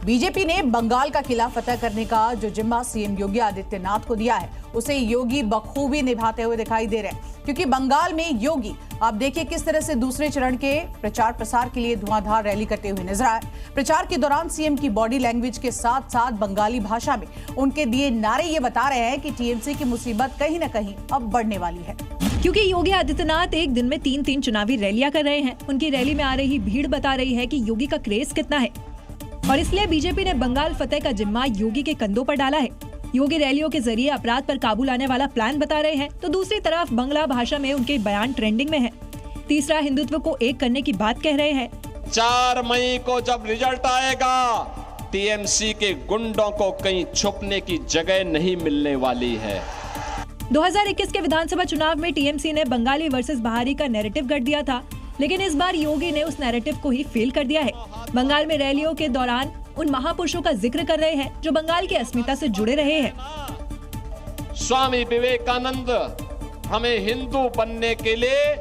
BJP ने बंगाल का किला फतह करने का जो जिम्मा सीएम योगी आदित्यनाथ को दिया है, उसे योगी बखूबी निभाते हुए दिखाई दे रहे हैं। क्योंकि बंगाल में योगी आप देखिए किस तरह से दूसरे चरण के प्रचार प्रसार के लिए धुआंधार रैली करते हुए नजर आए। प्रचार के दौरान सीएम की बॉडी लैंग्वेज के साथ साथ बंगाली भाषा में उनके दिए नारे ये बता रहे हैं कि टीएमसी की मुसीबत कहीं न कहीं अब बढ़ने वाली है। क्योंकि योगी आदित्यनाथ एक दिन में 3 चुनावी रैलियां कर रहे हैं। उनकी रैली में आ रही भीड़ बता रही है कि योगी का क्रेज कितना है, और इसलिए बीजेपी ने बंगाल फतेह का जिम्मा योगी के कंधों पर डाला है। योगी रैलियों के जरिए अपराध पर काबू लाने वाला प्लान बता रहे हैं, तो दूसरी तरफ बंगला भाषा में उनके बयान ट्रेंडिंग में है। तीसरा, हिंदुत्व को एक करने की बात कह रहे हैं। 4 मई को जब रिजल्ट आएगा, टीएमसी के गुंडों को कहीं छुपने की जगह नहीं मिलने वाली है। 2021 के विधानसभा चुनाव में टीएमसी ने बंगाली वर्सेस बहारी का नैरेटिव गढ़ दिया था, लेकिन इस बार योगी ने उस नैरेटिव को ही फेल कर दिया है। बंगाल में रैलियों के दौरान उन महापुरुषों का जिक्र कर रहे हैं जो बंगाल की अस्मिता से जुड़े रहे हैं। स्वामी विवेकानंद हमें हिंदू बनने के लिए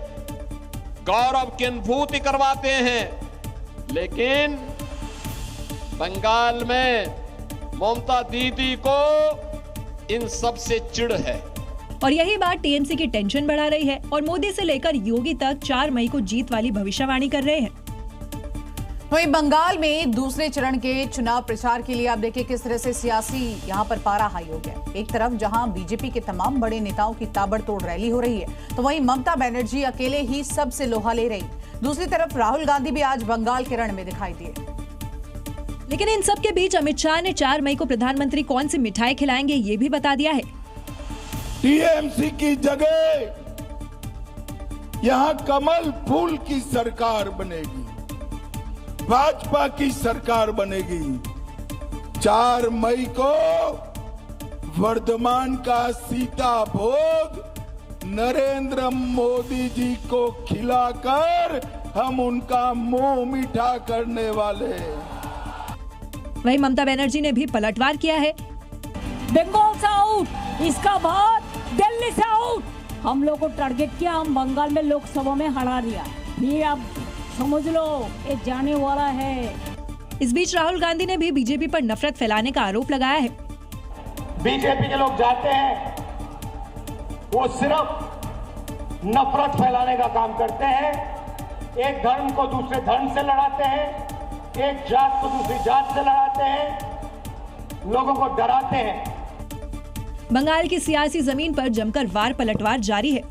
गौरव की अनुभूति करवाते हैं, लेकिन बंगाल में ममता दीदी को इन सब से चिढ़ है। और यही बात टीएमसी की टेंशन बढ़ा रही है और मोदी से लेकर योगी तक 4 मई को जीत वाली भविष्यवाणी कर रहे हैं। वहीं बंगाल में दूसरे चरण के चुनाव प्रचार के लिए आप देखिए किस तरह से सियासी यहां पर पारा हाई हो गया। एक तरफ जहां बीजेपी के तमाम बड़े नेताओं की ताबड़तोड़ रैली हो रही है, तो वहीं ममता बनर्जी अकेले ही सबसे लोहा ले रही। दूसरी तरफ राहुल गांधी भी आज बंगाल के रण में दिखाई दिए। लेकिन इन सब के बीच अमित शाह ने 4 मई को प्रधानमंत्री कौन सी मिठाई खिलाएंगे ये भी बता दिया है। टीएमसी की जगह यहां कमल फूल की सरकार बनेगी, भाजपा की सरकार बनेगी। 4 मई को वर्धमान का सीता भोग नरेंद्र मोदी जी को खिलाकर हम उनका मुंह मीठा करने वाले। वहीं ममता बनर्जी ने भी पलटवार किया है। बंगाल से आउट, इसका बाद दिल्ली से आउट। हम लोग को टारगेट किया, हम बंगाल में लोकसभा में हरा दिया, फिर अब समझ लो ये जाने वाला है। इस बीच राहुल गांधी ने भी बीजेपी पर नफरत फैलाने का आरोप लगाया है। बीजेपी के लोग जाते हैं, वो सिर्फ नफरत फैलाने का काम करते हैं। एक धर्म को दूसरे धर्म से लड़ाते हैं, एक जात को दूसरी जात से लड़ाते हैं, लोगों को डराते हैं। बंगाल की सियासी जमीन पर जमकर वार पलटवार जारी है।